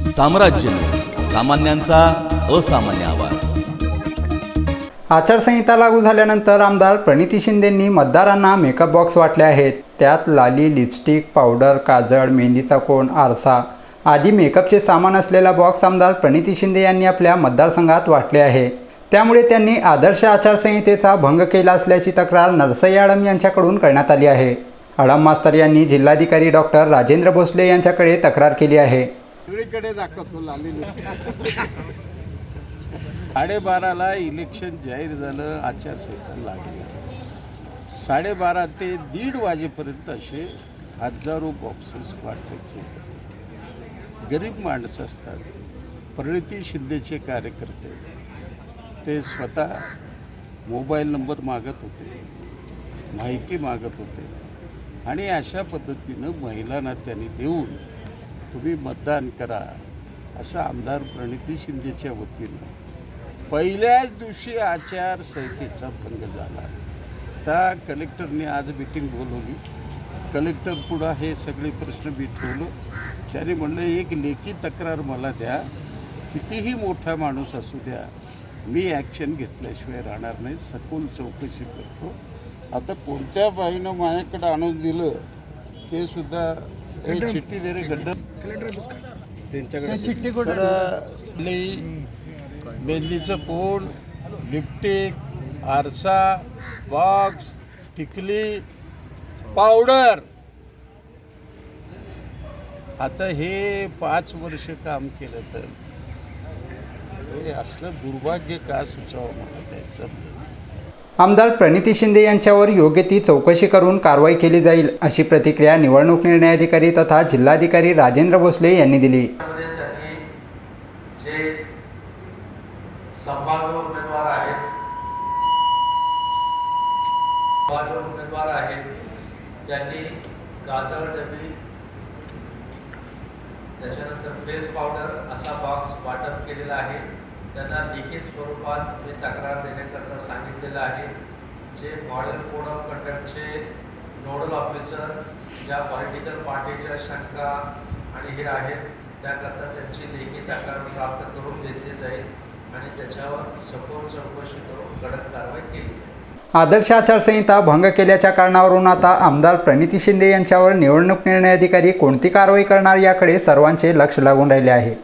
साम्राज्य न्यूज, सामान्यांचा असामान्य आवाज। आचारसंहिता लागू झाल्यानंतर आमदार प्रणिती शिंदेंनी मतदारांना मेकअप बॉक्स वाटले आहेत। त्यात लाली, लिपस्टिक, पावडर, काजळ, मेहंदीचा कोन, आरसा आदी मेकअपचे सामान असलेला बॉक्स आमदार प्रणिती शिंदे यांनी आपल्या मतदारसंघात वाटले आहे। त्यामुळे त्यांनी आदर्श आचारसंहितेचा भंग केला असल्याची तक्रार नरसई आडम यांच्याकडून करण्यात आली आहे। आडम मास्तर यांनी जिल्हाधिकारी डॉक्टर राजेंद्र भोसले यांच्याकडे तक्रार केली आहे। सगळीकडे दाखवतो लाली 12:30ला इलेक्शन जाहीर झालं, आचारसंहिता लागली। 12:30 ते 1:30 वाजेपर्यंत असे हजारो बॉक्सेस वाटायचे। गरीब माणसं असतात, प्रणिती शिंदेचे कार्यकर्ते, ते स्वतः मोबाईल नंबर मागत होते, माहिती मागत होते आणि अशा पद्धतीनं महिलांना त्यांनी देऊन तुम्ही मतदान करा असं आमदार प्रणिती शिंदेच्या वतीनं पहिल्याच दिवशी आचारसंहितेचा भंग झाला। त्या कलेक्टरने आज मीटिंग बोलवली, कलेक्टर पुढं हे सगळे प्रश्न मी ठेवलो। त्याने म्हणलं एक लेखी तक्रार मला द्या, कितीही मोठा माणूस असू द्या, मी ॲक्शन घेतल्याशिवाय राहणार नाही, सखोल चौकशी करतो। आता कोणत्या बाईनं माझ्याकडे आणून दिलं ते सुद्धा हे चिठ्ठी दे रे गड्डा त्यांच्याकडे चिठ्ठी मेहंदीचं कोण, लिपस्टिक, आरसा, बॉक्स, टिकली, पावडर। आता हे 5 वर्ष काम केलं तर हे असलं दुर्भाग्य का सुचावं मला काय समजलं। आमदार प्रणिती शिंदे यांच्यावर योग्य ती चौकशी करून कारवाई केली जाईल अशी प्रतिक्रिया निवडणूक निर्णय अधिकारी तथा जिल्हाधिकारी राजेंद्र भोसले यांनी दिली। संभाव्य उमेदवार आहेत त्यांनी गाजर डबी, त्याच्यानंतर फेस पावडर असा बॉक्स वाटप केलेला आहे। त्यांना लिखित स्वरूपात मी तक्रार देण्याकरता सांगितलेलं आहे। जे मॉडेल कोड ऑफ कंडक्टचे नोडल ऑफिसर ज्या पॉलिटिकल पार्टीच्या शंका आणि हे आहेत त्याकरता त्यांची लेखी तक्रार प्राप्त करून घेतली जाईल आणि त्याच्यावर सखोल चौकशी करून कडक कारवाई केली जाईल। आदर्श आचारसंहिता भंग केल्याच्या कारणावरून आता आमदार प्रणिती शिंदे यांच्यावर निवडणूक निर्णय अधिकारी कोणती कारवाई करणार याकडे सर्वांचे लक्ष लागून राहिले आहे।